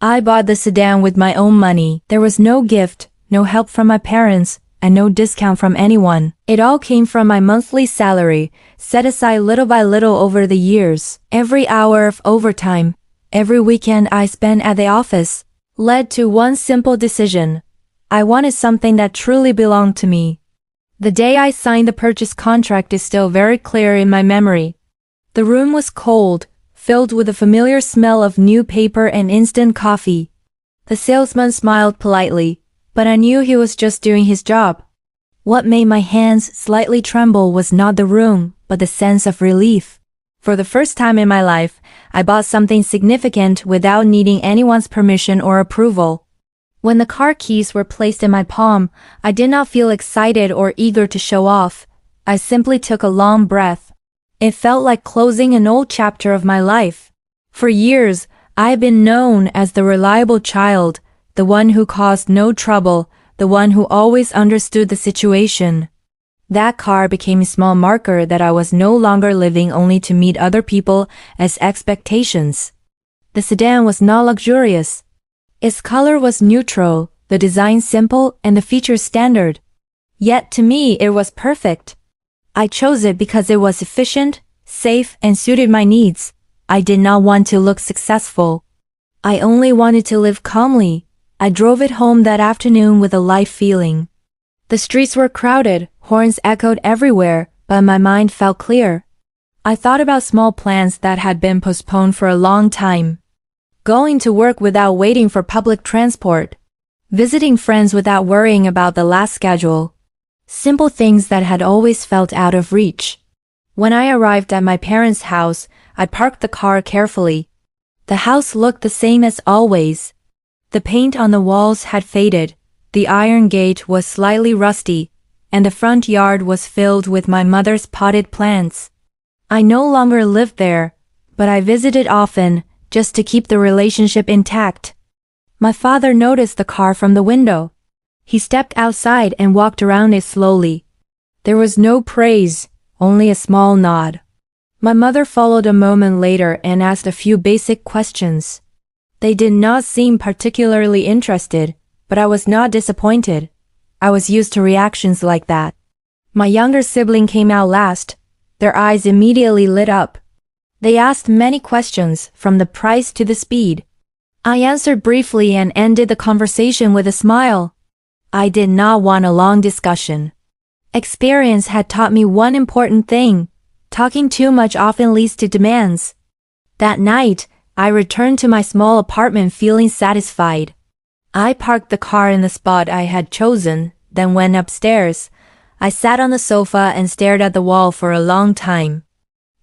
I bought the sedan with my own money. There was no gift, no help from my parents, and no discount from anyone. It all came from my monthly salary, set aside little by little over the years. Every hour of overtime, every weekend I spent at the office, led to one simple decision. I wanted something that truly belonged to me. The day I signed the purchase contract is still very clear in my memory. The room was cold, filled with the familiar smell of new paper and instant coffee. The salesman smiled politely, but I knew he was just doing his job. What made my hands slightly tremble was not the room, but the sense of relief. For the first time in my life, I bought something significant without needing anyone's permission or approval. When the car keys were placed in my palm, I did not feel excited or eager to show off. I simply took a long breath. It felt like closing an old chapter of my life. For years, I had been known as the reliable child, the one who caused no trouble, the one who always understood the situation. That car became a small marker that I was no longer living only to meet other people as expectations. The sedan was not luxurious. Its color was neutral, the design simple, and the features standard. Yet to me it was perfect. I chose it because it was efficient, safe, and suited my needs. I did not want to look successful. I only wanted to live calmly. I drove it home that afternoon with a light feeling. The streets were crowded, horns echoed everywhere, but my mind felt clear. I thought about small plans that had been postponed for a long time. Going to work without waiting for public transport. Visiting friends without worrying about the last schedule. Simple things that had always felt out of reach. When I arrived at my parents' house, I parked the car carefully. The house looked the same as always. The paint on the walls had faded, the iron gate was slightly rusty, and the front yard was filled with my mother's potted plants. I no longer lived there, but I visited often, just to keep the relationship intact. My father noticed the car from the window. He stepped outside and walked around it slowly. There was no praise, only a small nod. My mother followed a moment later and asked a few basic questions. They did not seem particularly interested, but I was not disappointed. I was used to reactions like that. My younger sibling came out last. Their eyes immediately lit up. They asked many questions, from the price to the speed. I answered briefly and ended the conversation with a smile. I did not want a long discussion. Experience had taught me one important thing. Talking too much often leads to demands. That night, I returned to my small apartment feeling satisfied. I parked the car in the spot I had chosen, then went upstairs. I sat on the sofa and stared at the wall for a long time.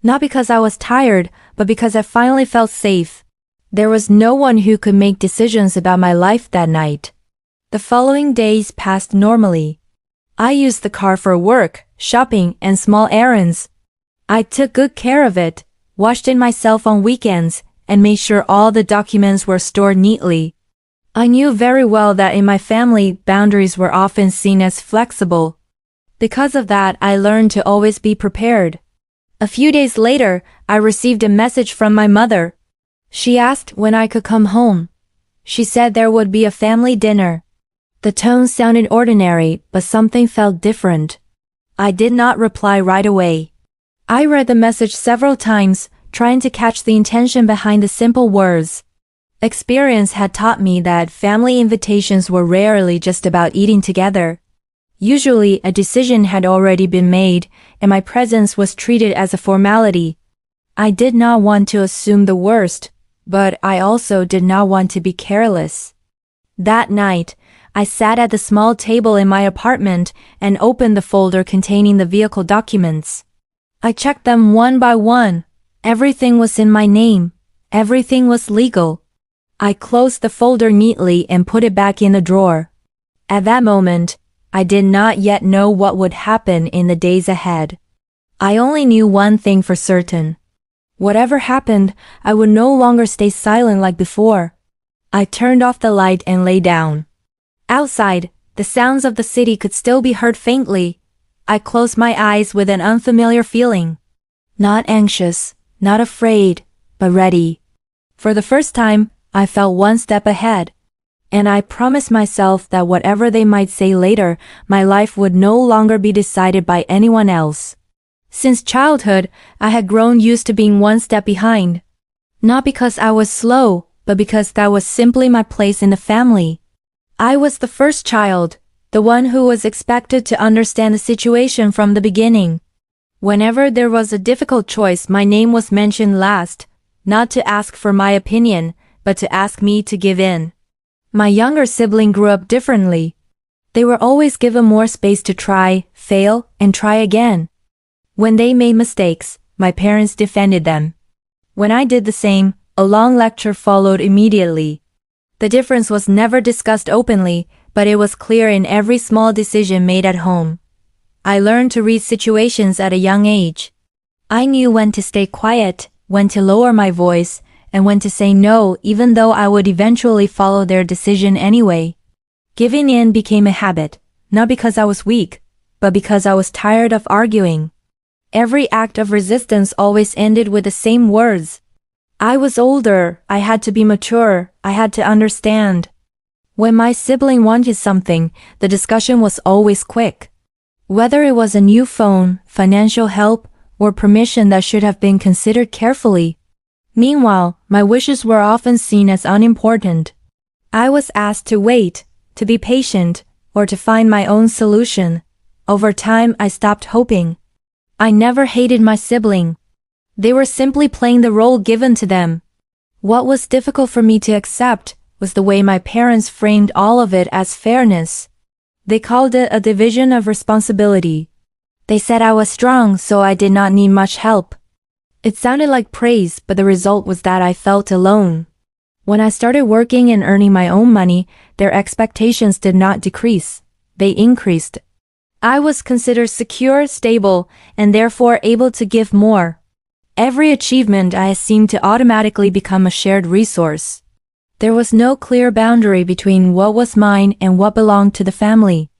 Not because I was tired, but because I finally felt safe. There was no one who could make decisions about my life that night. The following days passed normally. I used the car for work, shopping, and small errands. I took good care of it, washed it myself on weekends, and made sure all the documents were stored neatly. I knew very well that in my family, boundaries were often seen as flexible. Because of that, I learned to always be prepared. A few days later, I received a message from my mother. She asked when I could come home. She said there would be a family dinner. The tone sounded ordinary, but something felt different. I did not reply right away. I read the message several times, trying to catch the intention behind the simple words. Experience had taught me that family invitations were rarely just about eating together. Usually, a decision had already been made, and my presence was treated as a formality. I did not want to assume the worst, but I also did not want to be careless. That night, I sat at the small table in my apartment and opened the folder containing the vehicle documents. I checked them one by one. Everything was in my name. Everything was legal. I closed the folder neatly and put it back in the drawer. At that moment, I did not yet know what would happen in the days ahead. I only knew one thing for certain. Whatever happened, I would no longer stay silent like before. I turned off the light and lay down. Outside, the sounds of the city could still be heard faintly. I closed my eyes with an unfamiliar feeling. Not anxious, not afraid, but ready. For the first time, I felt one step ahead. And I promised myself that whatever they might say later, my life would no longer be decided by anyone else. Since childhood, I had grown used to being one step behind. Not because I was slow, but because that was simply my place in the family. I was the first child, the one who was expected to understand the situation from the beginning. Whenever there was a difficult choice, my name was mentioned last, not to ask for my opinion, but to ask me to give in. My younger sibling grew up differently. They were always given more space to try, fail, and try again. When they made mistakes, my parents defended them. When I did the same, a long lecture followed immediately. The difference was never discussed openly, but it was clear in every small decision made at home. I learned to read situations at a young age. I knew when to stay quiet, when to lower my voice, and when to say no even though I would eventually follow their decision anyway. Giving in became a habit, not because I was weak, but because I was tired of arguing. Every act of resistance always ended with the same words. I was older, I had to be mature, I had to understand. When my sibling wanted something, the discussion was always quick. Whether it was a new phone, financial help, or permission that should have been considered carefully. Meanwhile, my wishes were often seen as unimportant. I was asked to wait, to be patient, or to find my own solution. Over time, I stopped hoping. I never hated my sibling. They were simply playing the role given to them. What was difficult for me to accept was the way my parents framed all of it as fairness. They called it a division of responsibility. They said I was strong, so I did not need much help. It sounded like praise, but the result was that I felt alone. When I started working and earning my own money, their expectations did not decrease. They increased. I was considered secure, stable, and therefore able to give more. Every achievement I had seemed to automatically become a shared resource. There was no clear boundary between what was mine and what belonged to the family.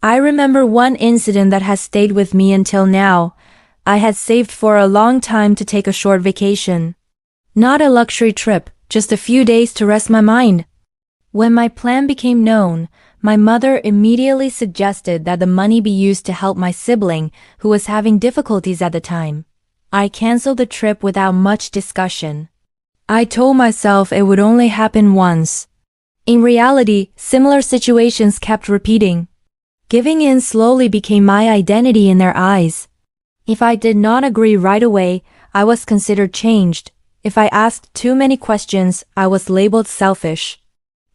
I remember one incident that has stayed with me until now. I had saved for a long time to take a short vacation. Not a luxury trip, just a few days to rest my mind. When my plan became known, my mother immediately suggested that the money be used to help my sibling, who was having difficulties at the time. I canceled the trip without much discussion. I told myself it would only happen once. In reality, similar situations kept repeating. Giving in slowly became my identity in their eyes. If I did not agree right away, I was considered changed. If I asked too many questions, I was labeled selfish.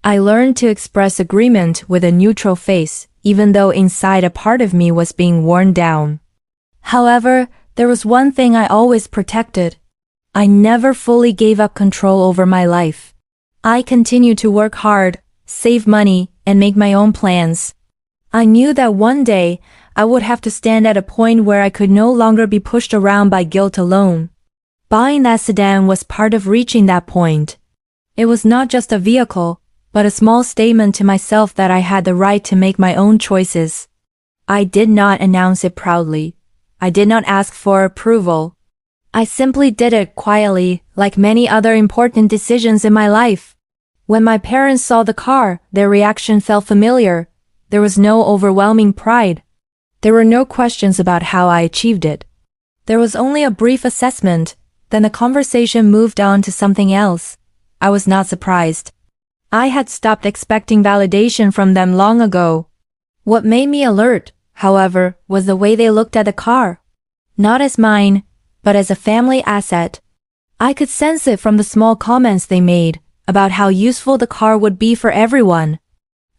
I learned to express agreement with a neutral face, even though inside a part of me was being worn down. However, there was one thing I always protected. I never fully gave up control over my life. I continued to work hard, save money, and make my own plans. I knew that one day, I would have to stand at a point where I could no longer be pushed around by guilt alone. Buying that sedan was part of reaching that point. It was not just a vehicle, but a small statement to myself that I had the right to make my own choices. I did not announce it proudly. I did not ask for approval. I simply did it quietly, like many other important decisions in my life. When my parents saw the car, their reaction felt familiar. There was no overwhelming pride. There were no questions about how I achieved it. There was only a brief assessment, then the conversation moved on to something else. I was not surprised. I had stopped expecting validation from them long ago. What made me alert, however, was the way they looked at the car. Not as mine, but as a family asset. I could sense it from the small comments they made about how useful the car would be for everyone,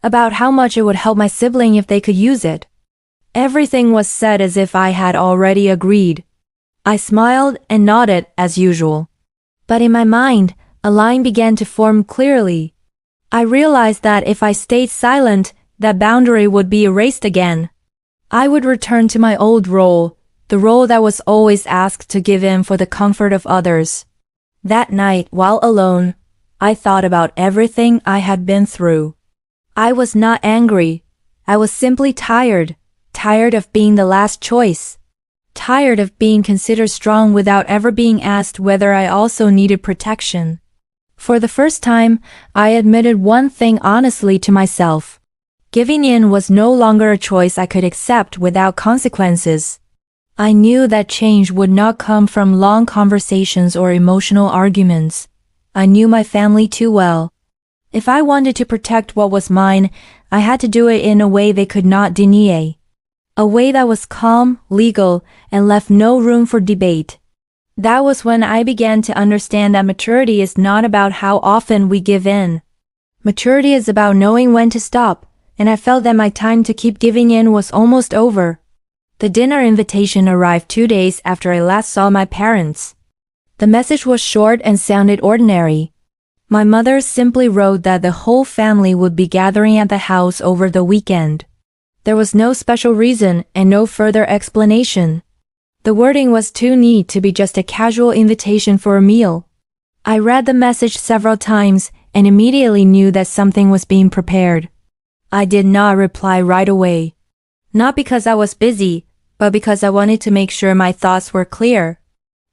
about how much it would help my sibling if they could use it. Everything was said as if I had already agreed. I smiled and nodded as usual. But in my mind, a line began to form clearly. I realized that if I stayed silent, that boundary would be erased again. I would return to my old role, the role that was always asked to give in for the comfort of others. That night, while alone, I thought about everything I had been through. I was not angry. I was simply tired of being the last choice. Tired of being considered strong without ever being asked whether I also needed protection. For the first time, I admitted one thing honestly to myself. Giving in was no longer a choice I could accept without consequences. I knew that change would not come from long conversations or emotional arguments. I knew my family too well. If I wanted to protect what was mine, I had to do it in a way they could not deny. A way that was calm, legal, and left no room for debate. That was when I began to understand that maturity is not about how often we give in. Maturity is about knowing when to stop, and I felt that my time to keep giving in was almost over. The dinner invitation arrived 2 days after I last saw my parents. The message was short and sounded ordinary. My mother simply wrote that the whole family would be gathering at the house over the weekend. There was no special reason and no further explanation. The wording was too neat to be just a casual invitation for a meal. I read the message several times and immediately knew that something was being prepared. I did not reply right away. Not because I was busy, but because I wanted to make sure my thoughts were clear.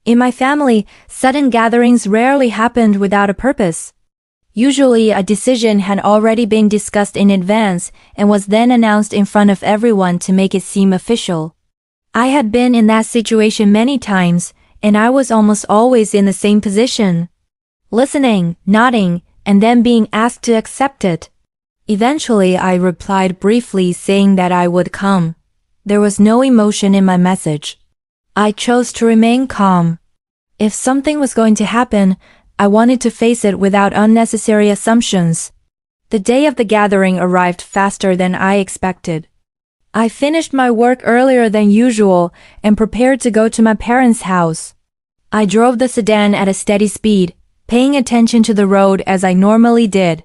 In my family, sudden gatherings rarely happened without a purpose. Usually, a decision had already been discussed in advance and was then announced in front of everyone to make it seem official. I had been in that situation many times, and I was almost always in the same position. Listening, nodding, and then being asked to accept it. Eventually, I replied briefly saying that I would come. There was no emotion in my message. I chose to remain calm. If something was going to happen, I wanted to face it without unnecessary assumptions. The day of the gathering arrived faster than I expected. I finished my work earlier than usual and prepared to go to my parents' house. I drove the sedan at a steady speed, paying attention to the road as I normally did.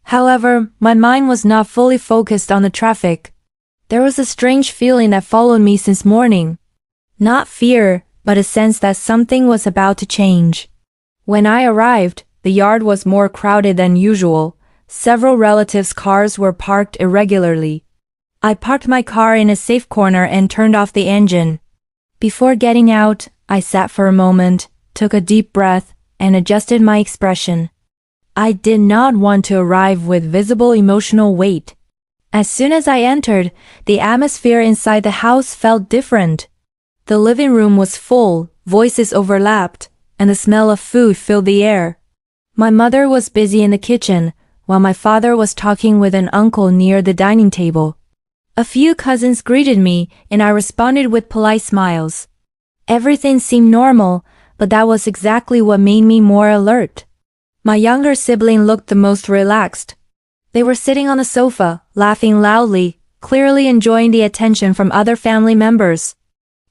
However, my mind was not fully focused on the traffic. There was a strange feeling that followed me since morning. Not fear, but a sense that something was about to change. When I arrived, the yard was more crowded than usual. Several relatives' cars were parked irregularly. I parked my car in a safe corner and turned off the engine. Before getting out, I sat for a moment, took a deep breath, and adjusted my expression. I did not want to arrive with visible emotional weight. As soon as I entered, the atmosphere inside the house felt different. The living room was full, voices overlapped, and the smell of food filled the air. My mother was busy in the kitchen, while my father was talking with an uncle near the dining table. A few cousins greeted me, and I responded with polite smiles. Everything seemed normal, but that was exactly what made me more alert. My younger sibling looked the most relaxed. They were sitting on the sofa, laughing loudly, clearly enjoying the attention from other family members.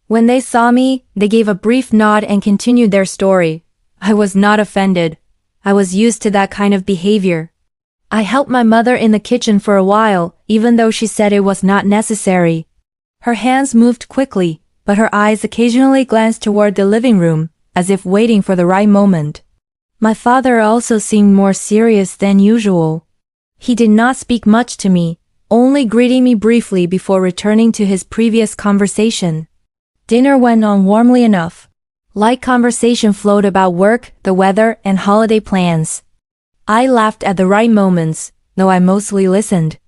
When they saw me, they gave a brief nod and continued their story. I was not offended. I was used to that kind of behavior. I helped my mother in the kitchen for a while, even though she said it was not necessary. Her hands moved quickly, but her eyes occasionally glanced toward the living room, as if waiting for the right moment. My father also seemed more serious than usual. He did not speak much to me, only greeting me briefly before returning to his previous conversation. Dinner went on warmly enough. Light conversation flowed about work, the weather, and holiday plans. I laughed at the right moments, though I mostly listened.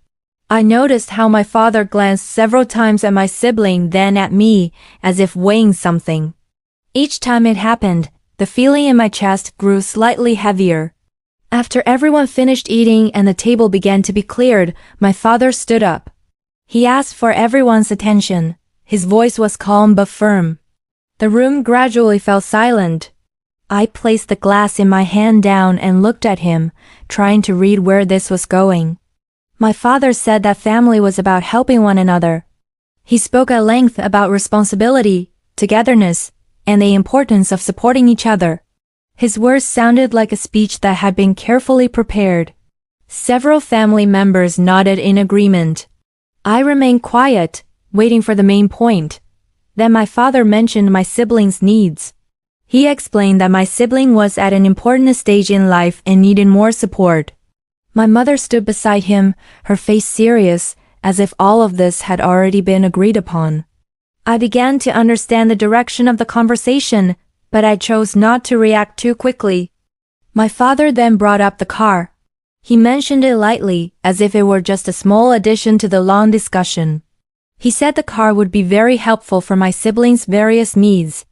I noticed how my father glanced several times at my sibling, then at me, as if weighing something. Each time it happened, the feeling in my chest grew slightly heavier. After everyone finished eating and the table began to be cleared, my father stood up. He asked for everyone's attention. His voice was calm but firm. The room gradually fell silent. I placed the glass in my hand down and looked at him, trying to read where this was going. My father said that family was about helping one another. He spoke at length about responsibility, togetherness, and the importance of supporting each other. His words sounded like a speech that had been carefully prepared. Several family members nodded in agreement. I remained quiet, waiting for the main point. Then my father mentioned my sibling's needs. He explained that my sibling was at an important stage in life and needed more support. My mother stood beside him, her face serious, as if all of this had already been agreed upon. I began to understand the direction of the conversation, but I chose not to react too quickly. My father then brought up the car. He mentioned it lightly, as if it were just a small addition to the long discussion. He said the car would be very helpful for my siblings' various needs.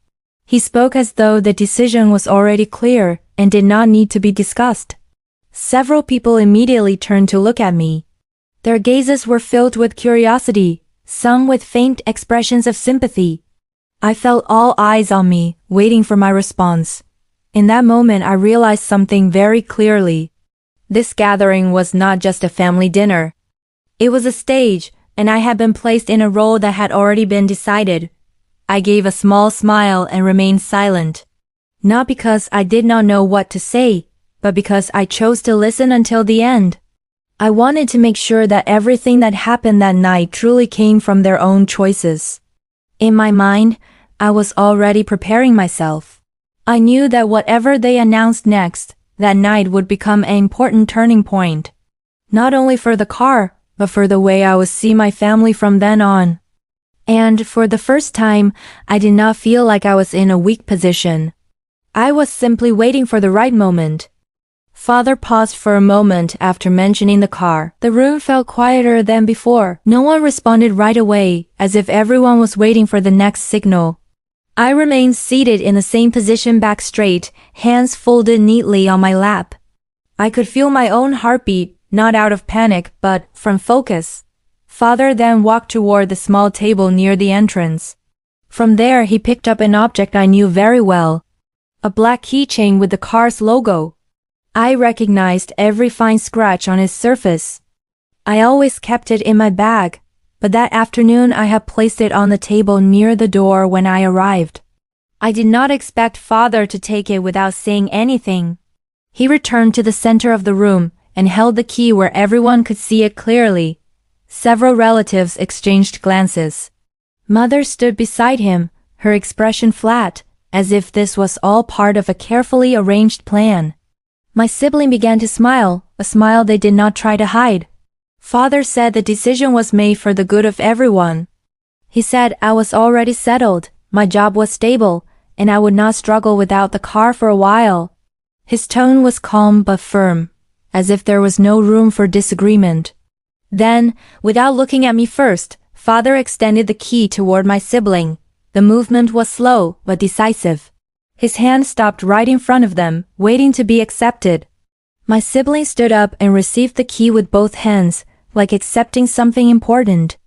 He spoke as though the decision was already clear and did not need to be discussed. Several people immediately turned to look at me. Their gazes were filled with curiosity, some with faint expressions of sympathy. I felt all eyes on me, waiting for my response. In that moment, I realized something very clearly. This gathering was not just a family dinner. It was a stage, and I had been placed in a role that had already been decided. I gave a small smile and remained silent. Not because I did not know what to say, but because I chose to listen until the end. I wanted to make sure that everything that happened that night truly came from their own choices. In my mind, I was already preparing myself. I knew that whatever they announced next, that night would become an important turning point. Not only for the car, but for the way I would see my family from then on. And for the first time, I did not feel like I was in a weak position. I was simply waiting for the right moment. Father paused for a moment after mentioning the car. The room felt quieter than before. No one responded right away, as if everyone was waiting for the next signal. I remained seated in the same position, back straight, hands folded neatly on my lap. I could feel my own heartbeat, not out of panic, but from focus. Father then walked toward the small table near the entrance. From there, he picked up an object I knew very well. A black keychain with the car's logo. I recognized every fine scratch on its surface. I always kept it in my bag, but that afternoon I had placed it on the table near the door when I arrived. I did not expect Father to take it without saying anything. He returned to the center of the room and held the key where everyone could see it clearly. Several relatives exchanged glances. Mother stood beside him, her expression flat, as if this was all part of a carefully arranged plan. My sibling began to smile, a smile they did not try to hide. Father said the decision was made for the good of everyone. He said I was already settled, my job was stable, and I would not struggle without the car for a while. His tone was calm but firm, as if there was no room for disagreement. Then, without looking at me first, Father extended the key toward my sibling. The movement was slow but decisive. His hand stopped right in front of them, waiting to be accepted. My sibling stood up and received the key with both hands, like accepting something important.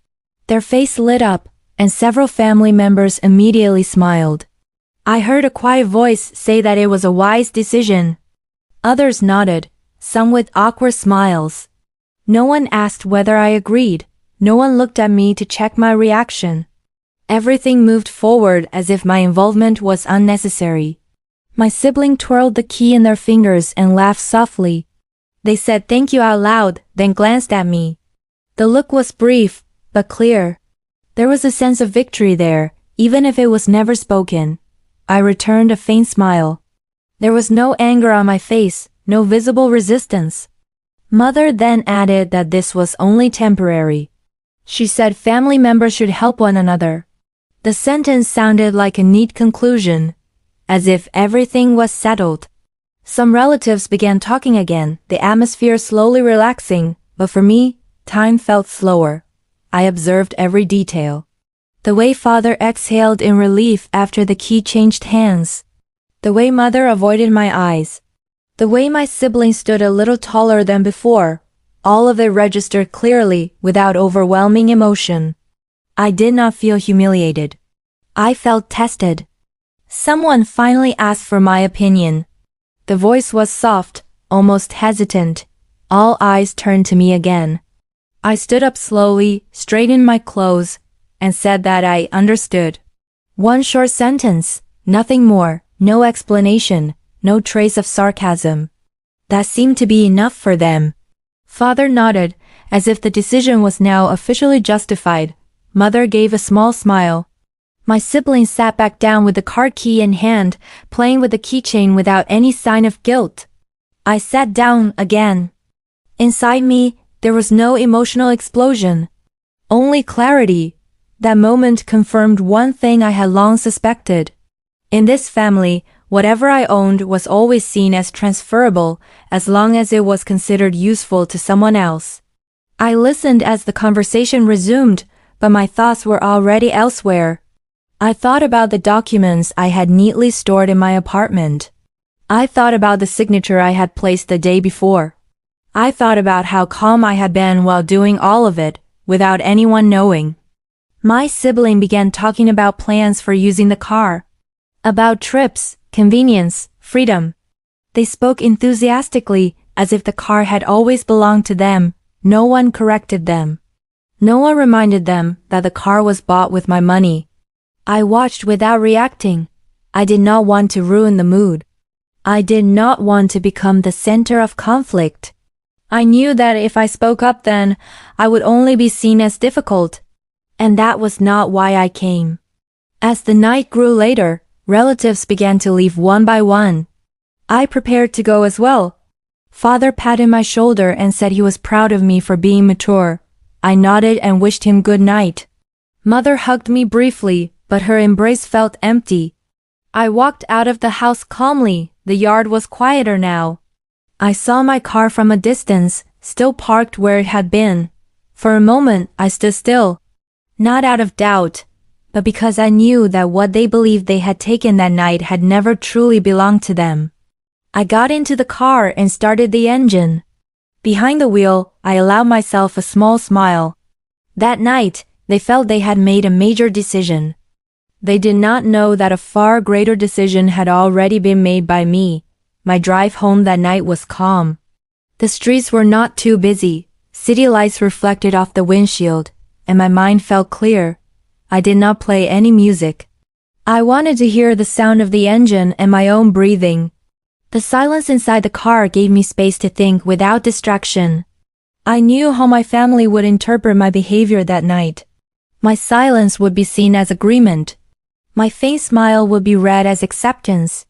Their face lit up, and several family members immediately smiled. I heard a quiet voice say that it was a wise decision. Others nodded, some with awkward smiles. No one asked whether I agreed. No one looked at me to check my reaction. Everything moved forward as if my involvement was unnecessary. My sibling twirled the key in their fingers and laughed softly. They said thank you out loud, then glanced at me. The look was brief, but clear. There was a sense of victory there, even if it was never spoken. I returned a faint smile. There was no anger on my face, no visible resistance. Mother then added that this was only temporary. She said family members should help one another. The sentence sounded like a neat conclusion, as if everything was settled. Some relatives began talking again, the atmosphere slowly relaxing, but for me, time felt slower. I observed every detail. The way Father exhaled in relief after the key changed hands. The way Mother avoided my eyes. The way my sibling stood a little taller than before. All of it registered clearly, without overwhelming emotion. I did not feel humiliated. I felt tested. Someone finally asked for my opinion. The voice was soft, almost hesitant. All eyes turned to me again. I stood up slowly, straightened my clothes, and said that I understood. One short sentence, nothing more, no explanation, no trace of sarcasm. That seemed to be enough for them. Father nodded, as if the decision was now officially justified. Mother gave a small smile. My sibling sat back down with the car key in hand, playing with the keychain without any sign of guilt. I sat down again. Inside me, there was no emotional explosion. Only clarity. That moment confirmed one thing I had long suspected. In this family, Whatever I owned was always seen as transferable, as long as it was considered useful to someone else. I listened as the conversation resumed, but my thoughts were already elsewhere. I thought about the documents I had neatly stored in my apartment. I thought about the signature I had placed the day before. I thought about how calm I had been while doing all of it, without anyone knowing. My sibling began talking about plans for using the car. About trips, convenience, freedom. They spoke enthusiastically, as if the car had always belonged to them. No one corrected them. No one reminded them that the car was bought with my money. I watched without reacting. I did not want to ruin the mood. I did not want to become the center of conflict. I knew that if I spoke up then, I would only be seen as difficult. And that was not why I came. As the night grew later, relatives began to leave one by one. I prepared to go as well. Father patted my shoulder and said he was proud of me for being mature. I nodded and wished him good night. Mother hugged me briefly, but her embrace felt empty. I walked out of the house calmly. The yard was quieter now. I saw my car from a distance, still parked where it had been. For a moment, I stood still. Not out of doubt, but because I knew that what they believed they had taken that night had never truly belonged to them. I got into the car and started the engine. Behind the wheel, I allowed myself a small smile. That night, they felt they had made a major decision. They did not know that a far greater decision had already been made by me. My drive home that night was calm. The streets were not too busy. City lights reflected off the windshield, and my mind felt clear. I did not play any music. I wanted to hear the sound of the engine and my own breathing. The silence inside the car gave me space to think without distraction. I knew how my family would interpret my behavior that night. My silence would be seen as agreement. My faint smile would be read as acceptance.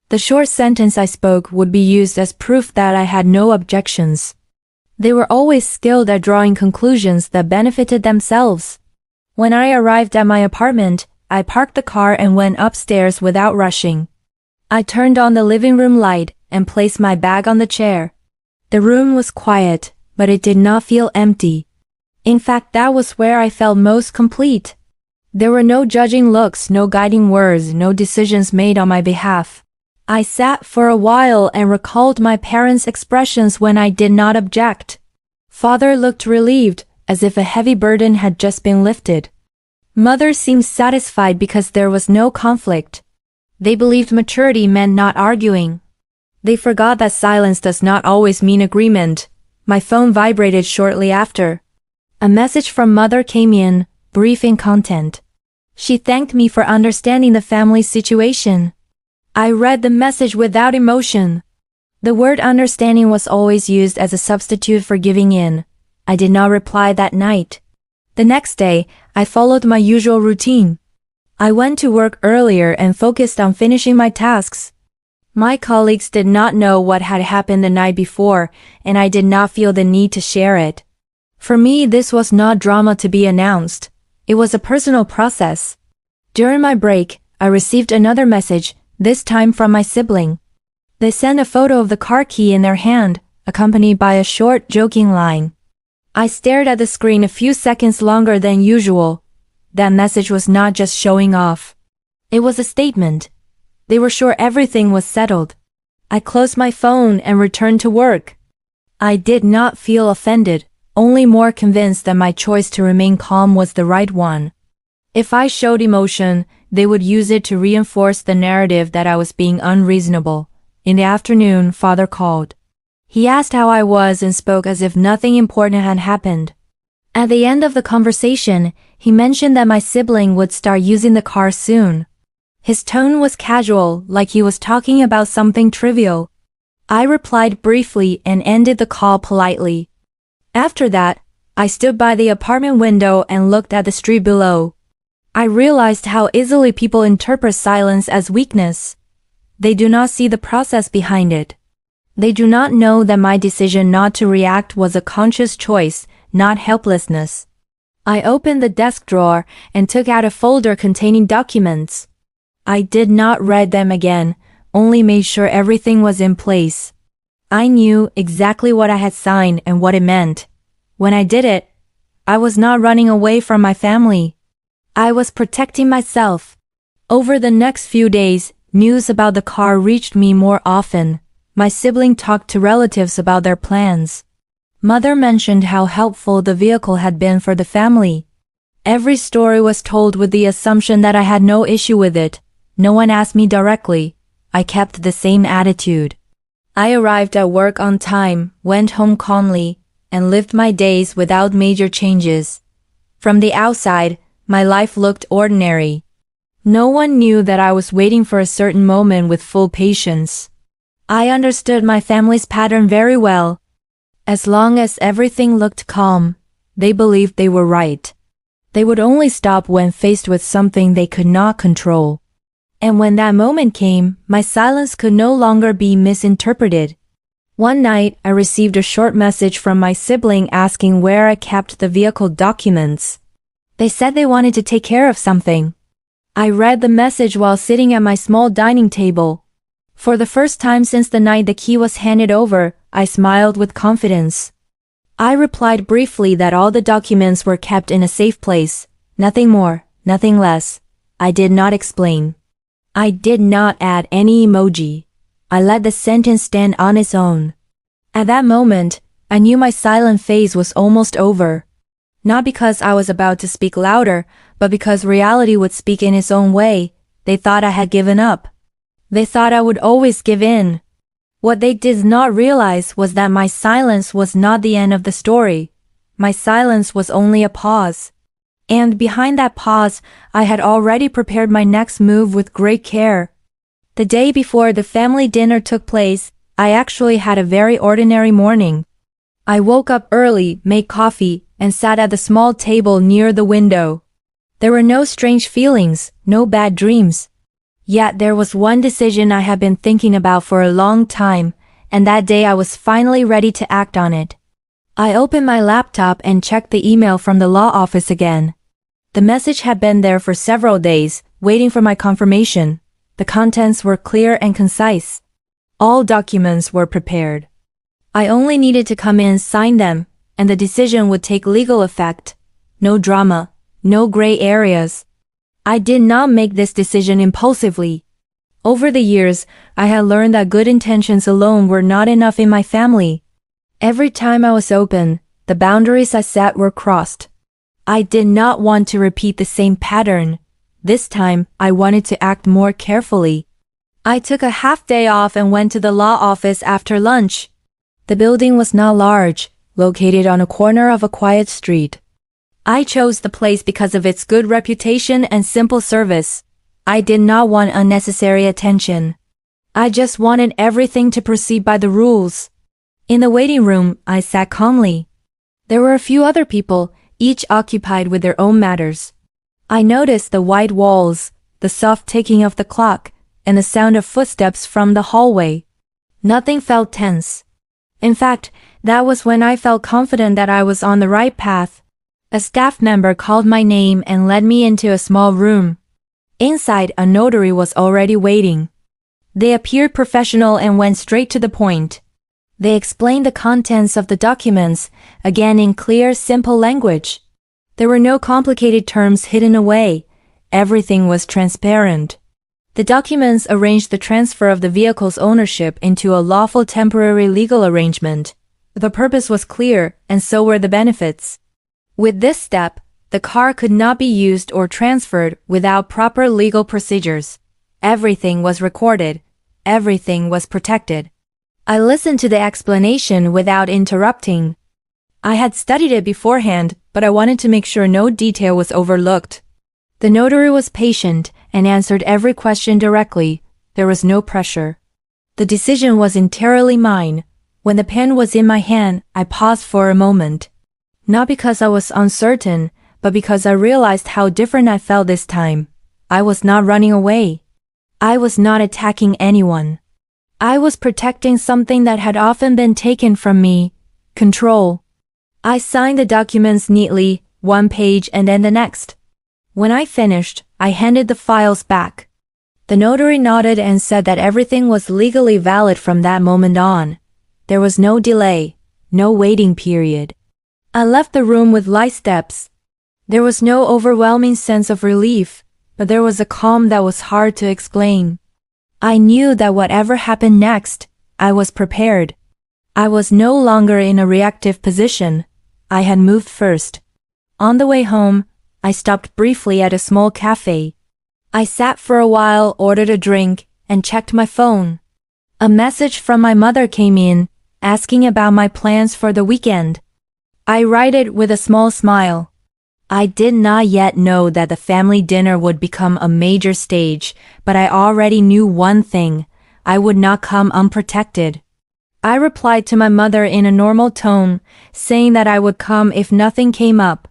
The short sentence I spoke would be used as proof that I had no objections. They were always skilled at drawing conclusions that benefited themselves. When I arrived at my apartment, I parked the car and went upstairs without rushing. I turned on the living room light and placed my bag on the chair. The room was quiet, but it did not feel empty. In fact, that was where I felt most complete. There were no judging looks, no guiding words, no decisions made on my behalf. I sat for a while and recalled my parents' expressions when I did not object. Father looked relieved, as if a heavy burden had just been lifted. Mother seemed satisfied because there was no conflict. They believed maturity meant not arguing. They forgot that silence does not always mean agreement. My phone vibrated shortly after. A message from Mother came in, brief in content. She thanked me for understanding the family's situation. I read the message without emotion. The word understanding was always used as a substitute for giving in. I did not reply that night. The next day, I followed my usual routine. I went to work earlier and focused on finishing my tasks. My colleagues did not know what had happened the night before, and I did not feel the need to share it. For me, this was not drama to be announced. It was a personal process. During my break, I received another message, this time from my sibling. They sent a photo of the car key in their hand, accompanied by a short, joking line. I stared at the screen a few seconds longer than usual. That message was not just showing off. It was a statement. They were sure everything was settled. I closed my phone and returned to work. I did not feel offended, only more convinced that my choice to remain calm was the right one. If I showed emotion, they would use it to reinforce the narrative that I was being unreasonable. In the afternoon, Father called. He asked how I was and spoke as if nothing important had happened. At the end of the conversation, he mentioned that my sibling would start using the car soon. His tone was casual, like he was talking about something trivial. I replied briefly and ended the call politely. After that, I stood by the apartment window and looked at the street below. I realized how easily people interpret silence as weakness. They do not see the process behind it. They do not know that my decision not to react was a conscious choice, not helplessness. I opened the desk drawer and took out a folder containing documents. I did not read them again, only made sure everything was in place. I knew exactly what I had signed and what it meant. When I did it, I was not running away from my family. I was protecting myself. Over the next few days, news about the car reached me more often. My sibling talked to relatives about their plans. Mother mentioned how helpful the vehicle had been for the family. Every story was told with the assumption that I had no issue with it. No one asked me directly. I kept the same attitude. I arrived at work on time, went home calmly, and lived my days without major changes. From the outside, my life looked ordinary. No one knew that I was waiting for a certain moment with full patience. I understood my family's pattern very well. As long as everything looked calm, they believed they were right. They would only stop when faced with something they could not control. And when that moment came, my silence could no longer be misinterpreted. One night, I received a short message from my sibling asking where I kept the vehicle documents. They said they wanted to take care of something. I read the message while sitting at my small dining table. For the first time since the night the key was handed over, I smiled with confidence. I replied briefly that all the documents were kept in a safe place. Nothing more, nothing less. I did not explain. I did not add any emoji. I let the sentence stand on its own. At that moment, I knew my silent phase was almost over. Not because I was about to speak louder, but because reality would speak in its own way. They thought I had given up. They thought I would always give in. What they did not realize was that my silence was not the end of the story. My silence was only a pause. And behind that pause, I had already prepared my next move with great care. The day before the family dinner took place, I actually had a very ordinary morning. I woke up early, made coffee, and sat at the small table near the window. There were no strange feelings, no bad dreams. Yet there was one decision I had been thinking about for a long time, and that day I was finally ready to act on it. I opened my laptop and checked the email from the law office again. The message had been there for several days, waiting for my confirmation. The contents were clear and concise. All documents were prepared. I only needed to come in, sign them, and the decision would take legal effect. No drama, no gray areas. I did not make this decision impulsively. Over the years, I had learned that good intentions alone were not enough in my family. Every time I was open, the boundaries I set were crossed. I did not want to repeat the same pattern. This time, I wanted to act more carefully. I took a half day off and went to the law office after lunch. The building was not large, located on a corner of a quiet street. I chose the place because of its good reputation and simple service. I did not want unnecessary attention. I just wanted everything to proceed by the rules. In the waiting room, I sat calmly. There were a few other people, each occupied with their own matters. I noticed the white walls, the soft ticking of the clock, and the sound of footsteps from the hallway. Nothing felt tense. In fact, that was when I felt confident that I was on the right path. A staff member called my name and led me into a small room. Inside, a notary was already waiting. They appeared professional and went straight to the point. They explained the contents of the documents, again in clear, simple language. There were no complicated terms hidden away. Everything was transparent. The documents arranged the transfer of the vehicle's ownership into a lawful temporary legal arrangement. The purpose was clear, and so were the benefits. With this step, the car could not be used or transferred without proper legal procedures. Everything was recorded. Everything was protected. I listened to the explanation without interrupting. I had studied it beforehand, but I wanted to make sure no detail was overlooked. The notary was patient and answered every question directly. There was no pressure. The decision was entirely mine. When the pen was in my hand, I paused for a moment. Not because I was uncertain, but because I realized how different I felt this time. I was not running away. I was not attacking anyone. I was protecting something that had often been taken from me: control. I signed the documents neatly, one page and then the next. When I finished, I handed the files back. The notary nodded and said that everything was legally valid from that moment on. There was no delay, no waiting period. I left the room with light steps. There was no overwhelming sense of relief, but there was a calm that was hard to explain. I knew that whatever happened next, I was prepared. I was no longer in a reactive position. I had moved first. On the way home, I stopped briefly at a small cafe. I sat for a while, ordered a drink, and checked my phone. A message from my mother came in, asking about my plans for the weekend. I read it with a small smile. I did not yet know that the family dinner would become a major stage, but I already knew one thing: I would not come unprotected. I replied to my mother in a normal tone, saying that I would come if nothing came up.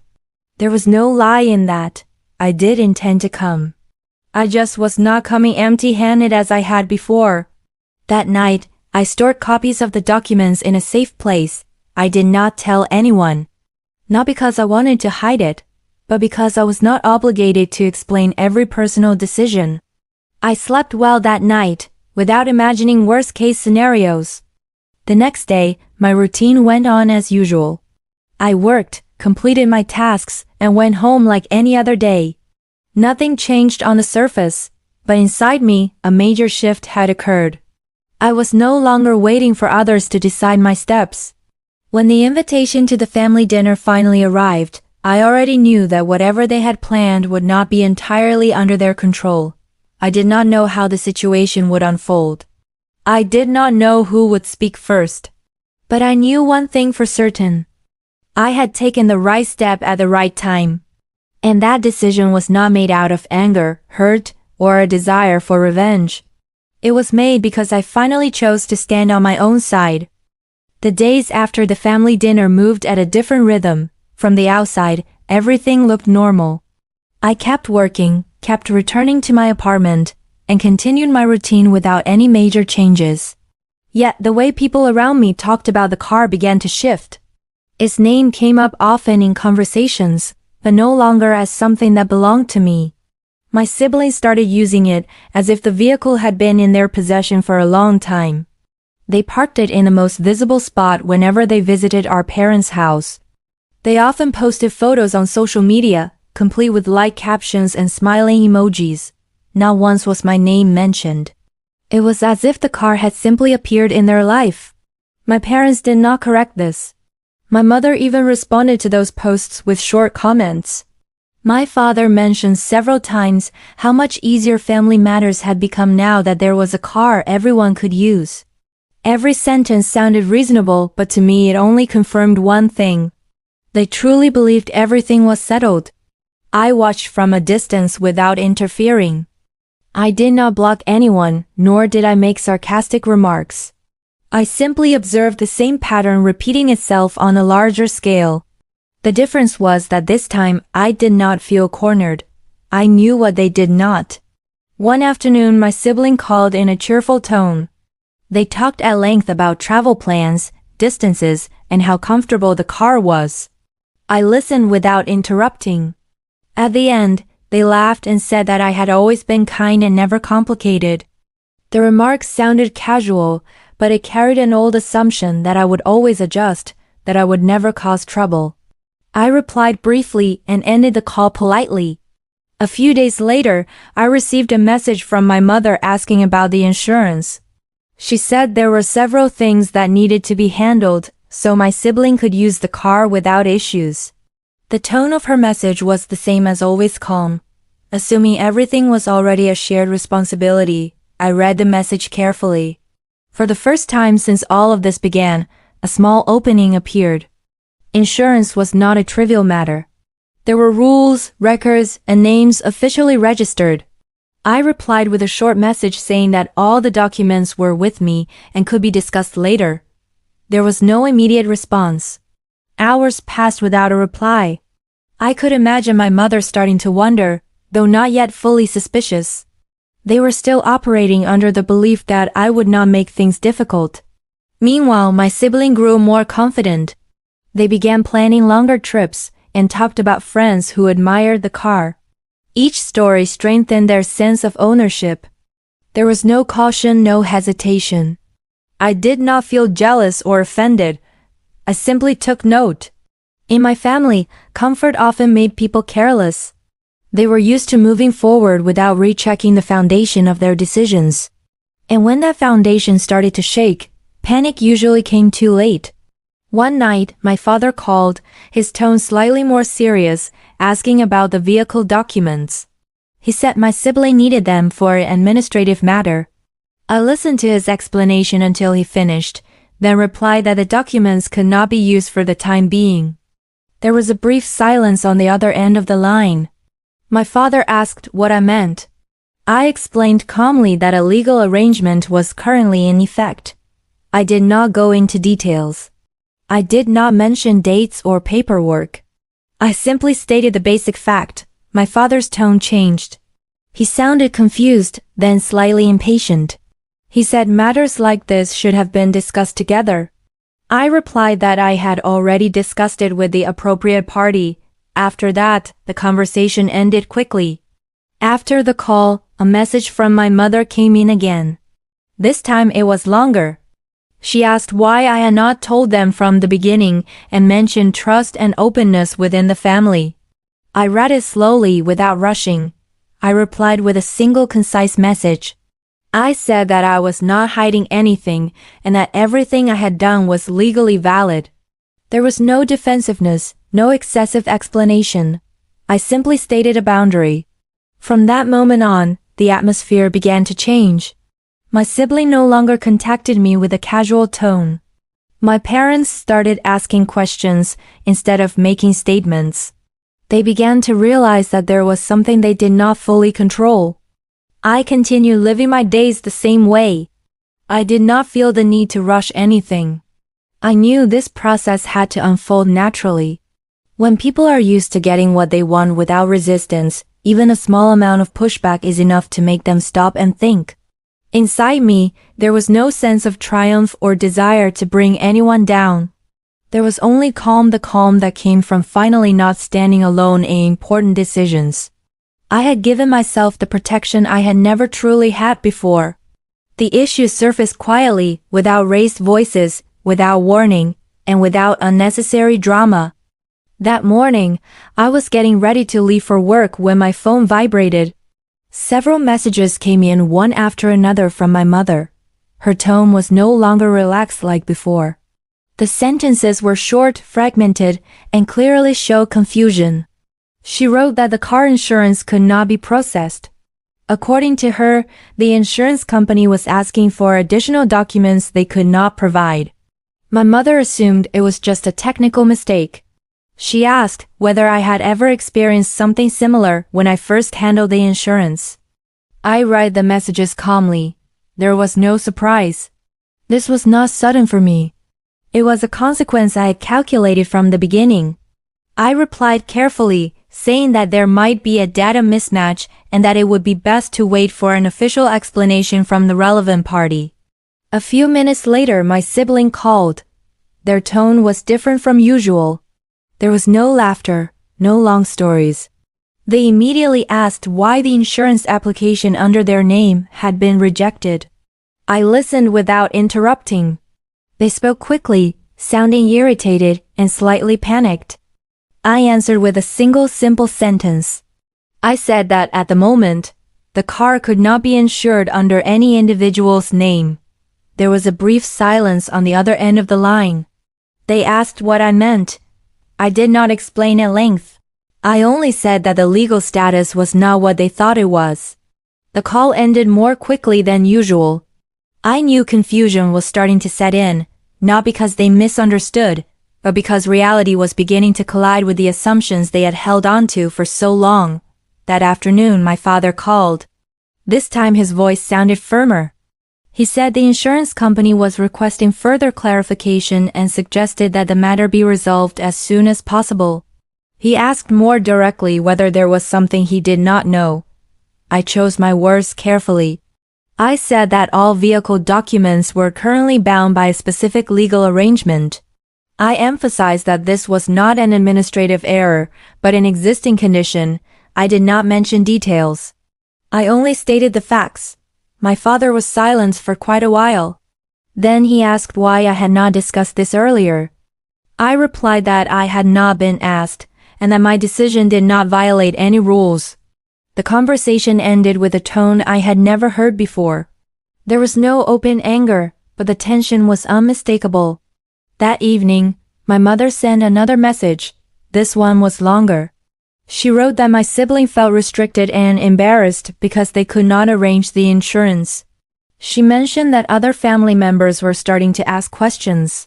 There was no lie in that. I did intend to come. I just was not coming empty-handed as I had before. That night, I stored copies of the documents in a safe place. I did not tell anyone. Not because I wanted to hide it, but because I was not obligated to explain every personal decision. I slept well that night, without imagining worst-case scenarios. The next day, my routine went on as usual. I worked, completed my tasks, and went home like any other day. Nothing changed on the surface, but inside me, a major shift had occurred. I was no longer waiting for others to decide my steps. When the invitation to the family dinner finally arrived, I already knew that whatever they had planned would not be entirely under their control. I did not know how the situation would unfold. I did not know who would speak first. But I knew one thing for certain. I had taken the right step at the right time. And that decision was not made out of anger, hurt, or a desire for revenge. It was made because I finally chose to stand on my own side. The days after the family dinner moved at a different rhythm. From the outside, everything looked normal. I kept working, kept returning to my apartment, and continued my routine without any major changes. Yet the way people around me talked about the car began to shift. Its name came up often in conversations, but no longer as something that belonged to me. My siblings started using it as if the vehicle had been in their possession for a long time. They parked it in the most visible spot whenever they visited our parents' house. They often posted photos on social media, complete with light captions and smiling emojis. Not once was my name mentioned. It was as if the car had simply appeared in their life. My parents did not correct this. My mother even responded to those posts with short comments. My father mentioned several times how much easier family matters had become now that there was a car everyone could use. Every sentence sounded reasonable, but to me it only confirmed one thing. They truly believed everything was settled. I watched from a distance without interfering. I did not block anyone, nor did I make sarcastic remarks. I simply observed the same pattern repeating itself on a larger scale. The difference was that this time I did not feel cornered. I knew what they did not. One afternoon my sibling called in a cheerful tone. They talked at length about travel plans, distances, and how comfortable the car was. I listened without interrupting. At the end, they laughed and said that I had always been kind and never complicated. The remarks sounded casual, but it carried an old assumption that I would always adjust, that I would never cause trouble. I replied briefly and ended the call politely. A few days later, I received a message from my mother asking about the insurance. She said there were several things that needed to be handled, so my sibling could use the car without issues. The tone of her message was the same as always, calm. Assuming everything was already a shared responsibility, I read the message carefully. For the first time since all of this began, a small opening appeared. Insurance was not a trivial matter. There were rules, records, and names officially registered. I replied with a short message saying that all the documents were with me and could be discussed later. There was no immediate response. Hours passed without a reply. I could imagine my mother starting to wonder, though not yet fully suspicious. They were still operating under the belief that I would not make things difficult. Meanwhile, my sibling grew more confident. They began planning longer trips and talked about friends who admired the car. Each story strengthened their sense of ownership. There was no caution, no hesitation. I did not feel jealous or offended. I simply took note. In my family, comfort often made people careless. They were used to moving forward without rechecking the foundation of their decisions. And when that foundation started to shake, panic usually came too late. One night, my father called, his tone slightly more serious, asking about the vehicle documents. He said my sibling needed them for an administrative matter. I listened to his explanation until he finished, then replied that the documents could not be used for the time being. There was a brief silence on the other end of the line. My father asked what I meant. I explained calmly that a legal arrangement was currently in effect. I did not go into details. I did not mention dates or paperwork. I simply stated the basic fact. My father's tone changed. He sounded confused, then slightly impatient. He said matters like this should have been discussed together. I replied that I had already discussed it with the appropriate party. After that, the conversation ended quickly. After the call, a message from my mother came in again. This time it was longer. She asked why I had not told them from the beginning and mentioned trust and openness within the family. I read it slowly without rushing. I replied with a single concise message. I said that I was not hiding anything and that everything I had done was legally valid. There was no defensiveness, no excessive explanation. I simply stated a boundary. From that moment on, the atmosphere began to change. My sibling no longer contacted me with a casual tone. My parents started asking questions instead of making statements. They began to realize that there was something they did not fully control. I continued living my days the same way. I did not feel the need to rush anything. I knew this process had to unfold naturally. When people are used to getting what they want without resistance, even a small amount of pushback is enough to make them stop and think. Inside me, there was no sense of triumph or desire to bring anyone down. There was only the calm that came from finally not standing alone in important decisions. I had given myself the protection I had never truly had before. The issue surfaced quietly, without raised voices, without warning, and without unnecessary drama. That morning, I was getting ready to leave for work when my phone vibrated. Several messages came in one after another from my mother. Her tone was no longer relaxed like before. The sentences were short, fragmented, and clearly showed confusion. She wrote that the car insurance could not be processed. According to her, the insurance company was asking for additional documents they could not provide. My mother assumed it was just a technical mistake. She asked whether I had ever experienced something similar when I first handled the insurance. I read the messages calmly. There was no surprise. This was not sudden for me. It was a consequence I had calculated from the beginning. I replied carefully, saying that there might be a data mismatch and that it would be best to wait for an official explanation from the relevant party. A few minutes later, my sibling called. Their tone was different from usual. There was no laughter, no long stories. They immediately asked why the insurance application under their name had been rejected. I listened without interrupting. They spoke quickly, sounding irritated and slightly panicked. I answered with a single simple sentence. I said that at the moment, the car could not be insured under any individual's name. There was a brief silence on the other end of the line. They asked what I meant. I did not explain at length. I only said that the legal status was not what they thought it was. The call ended more quickly than usual. I knew confusion was starting to set in, not because they misunderstood, but because reality was beginning to collide with the assumptions they had held onto for so long. That afternoon, my father called. This time his voice sounded firmer. He said the insurance company was requesting further clarification and suggested that the matter be resolved as soon as possible. He asked more directly whether there was something he did not know. I chose my words carefully. I said that all vehicle documents were currently bound by a specific legal arrangement. I emphasized that this was not an administrative error, but an existing condition. I did not mention details. I only stated the facts. My father was silent for quite a while. Then he asked why I had not discussed this earlier. I replied that I had not been asked, and that my decision did not violate any rules. The conversation ended with a tone I had never heard before. There was no open anger, but the tension was unmistakable. That evening, my mother sent another message. This one was longer. She wrote that my sibling felt restricted and embarrassed because they could not arrange the insurance. She mentioned that other family members were starting to ask questions.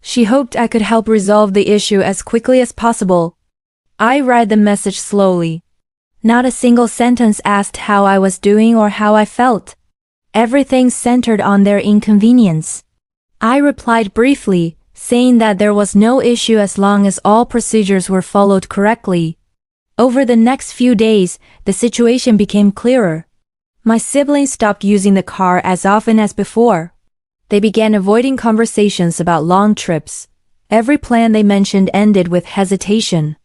She hoped I could help resolve the issue as quickly as possible. I read the message slowly. Not a single sentence asked how I was doing or how I felt. Everything centered on their inconvenience. I replied briefly, saying that there was no issue as long as all procedures were followed correctly. Over the next few days, the situation became clearer. My siblings stopped using the car as often as before. They began avoiding conversations about long trips. Every plan they mentioned ended with hesitation.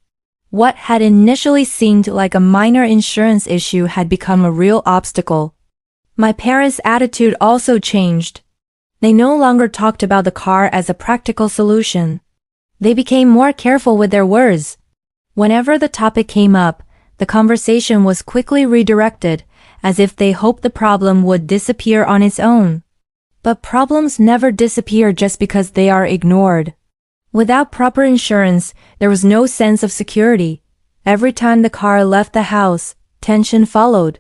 What had initially seemed like a minor insurance issue had become a real obstacle. My parents' attitude also changed. They no longer talked about the car as a practical solution. They became more careful with their words. Whenever the topic came up, the conversation was quickly redirected, as if they hoped the problem would disappear on its own. But problems never disappear just because they are ignored. Without proper insurance, there was no sense of security. Every time the car left the house, tension followed.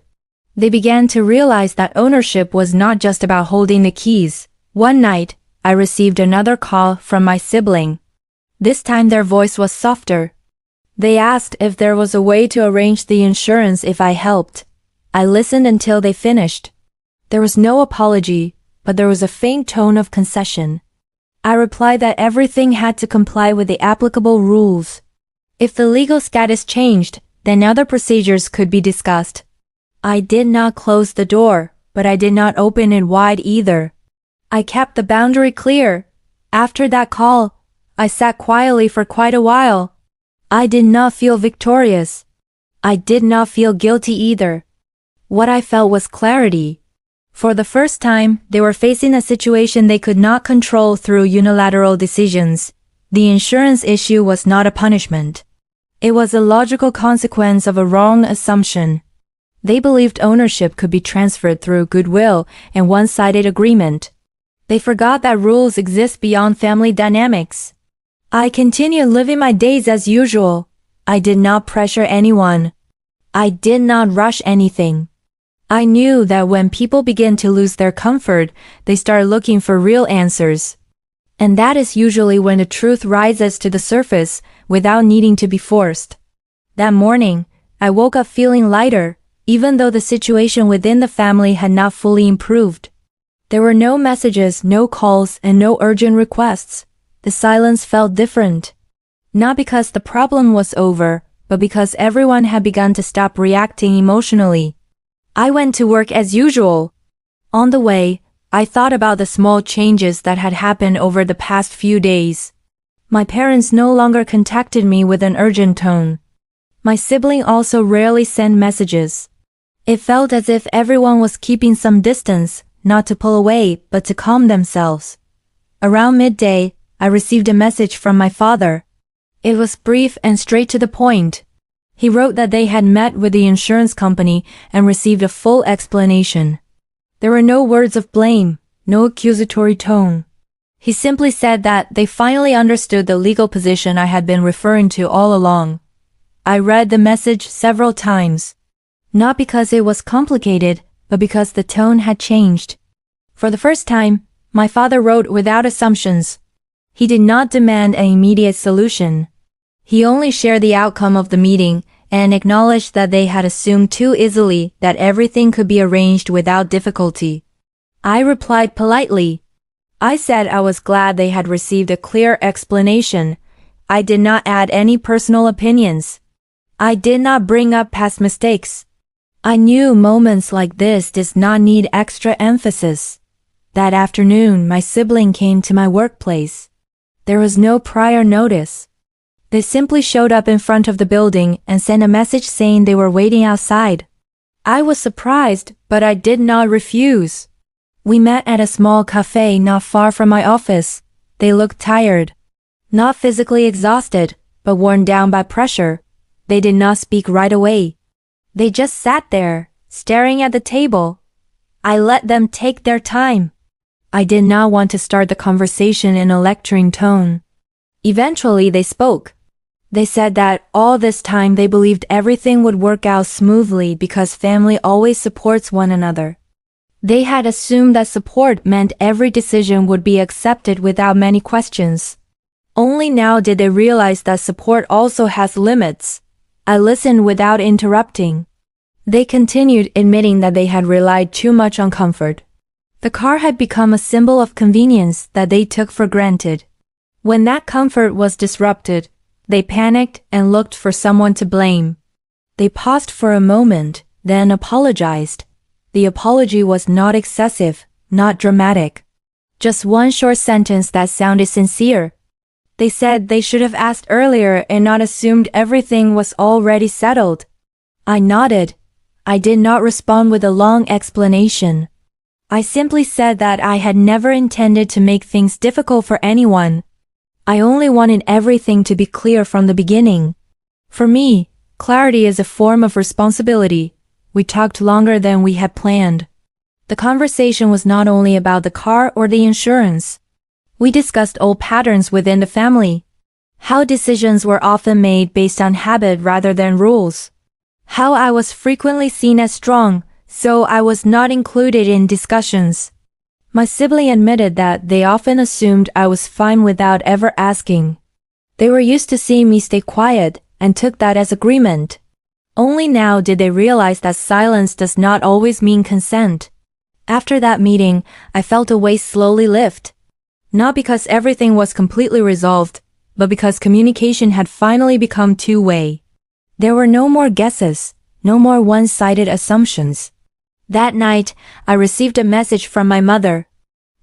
They began to realize that ownership was not just about holding the keys. One night, I received another call from my sibling. This time their voice was softer. They asked if there was a way to arrange the insurance if I helped. I listened until they finished. There was no apology, but there was a faint tone of concession. I replied that everything had to comply with the applicable rules. If the legal status changed, then other procedures could be discussed. I did not close the door, but I did not open it wide either. I kept the boundary clear. After that call, I sat quietly for quite a while. I did not feel victorious. I did not feel guilty either. What I felt was clarity. For the first time, they were facing a situation they could not control through unilateral decisions. The insurance issue was not a punishment. It was a logical consequence of a wrong assumption. They believed ownership could be transferred through goodwill and one-sided agreement. They forgot that rules exist beyond family dynamics. I continued living my days as usual. I did not pressure anyone. I did not rush anything. I knew that when people begin to lose their comfort, they start looking for real answers. And that is usually when the truth rises to the surface without needing to be forced. That morning, I woke up feeling lighter, even though the situation within the family had not fully improved. There were no messages, no calls, and no urgent requests. The silence felt different. Not because the problem was over, but because everyone had begun to stop reacting emotionally. I went to work as usual. On the way, I thought about the small changes that had happened over the past few days. My parents no longer contacted me with an urgent tone. My sibling also rarely sent messages. It felt as if everyone was keeping some distance, not to pull away, but to calm themselves. Around midday, I received a message from my father. It was brief and straight to the point. He wrote that they had met with the insurance company and received a full explanation. There were no words of blame, no accusatory tone. He simply said that they finally understood the legal position I had been referring to all along. I read the message several times. Not because it was complicated, but because the tone had changed. For the first time, my father wrote without assumptions. He did not demand an immediate solution. He only shared the outcome of the meeting and acknowledged that they had assumed too easily that everything could be arranged without difficulty. I replied politely. I said I was glad they had received a clear explanation. I did not add any personal opinions. I did not bring up past mistakes. I knew moments like this did not need extra emphasis. That afternoon, my sibling came to my workplace. There was no prior notice. They simply showed up in front of the building and sent a message saying they were waiting outside. I was surprised, but I did not refuse. We met at a small cafe not far from my office. They looked tired. Not physically exhausted, but worn down by pressure. They did not speak right away. They just sat there, staring at the table. I let them take their time. I did not want to start the conversation in a lecturing tone. Eventually they spoke. They said that all this time they believed everything would work out smoothly because family always supports one another. They had assumed that support meant every decision would be accepted without many questions. Only now did they realize that support also has limits. I listened without interrupting. They continued, admitting that they had relied too much on comfort. The car had become a symbol of convenience that they took for granted. When that comfort was disrupted, they panicked and looked for someone to blame. They paused for a moment, then apologized. The apology was not excessive, not dramatic. Just one short sentence that sounded sincere. They said they should have asked earlier and not assumed everything was already settled. I nodded. I did not respond with a long explanation. I simply said that I had never intended to make things difficult for anyone. I only wanted everything to be clear from the beginning. For me, clarity is a form of responsibility. We talked longer than we had planned. The conversation was not only about the car or the insurance. We discussed old patterns within the family. How decisions were often made based on habit rather than rules. How I was frequently seen as strong, so I was not included in discussions. My sibling admitted that they often assumed I was fine without ever asking. They were used to seeing me stay quiet and took that as agreement. Only now did they realize that silence does not always mean consent. After that meeting, I felt a weight slowly lift. Not because everything was completely resolved, but because communication had finally become two-way. There were no more guesses, no more one-sided assumptions. That night, I received a message from my mother.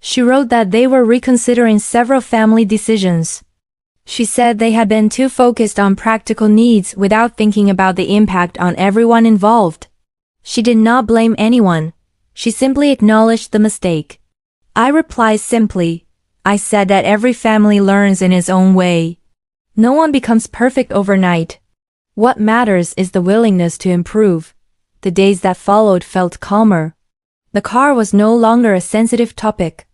She wrote that they were reconsidering several family decisions. She said they had been too focused on practical needs without thinking about the impact on everyone involved. She did not blame anyone. She simply acknowledged the mistake. I replied simply. I said that every family learns in its own way. No one becomes perfect overnight. What matters is the willingness to improve. The days that followed felt calmer. The car was no longer a sensitive topic.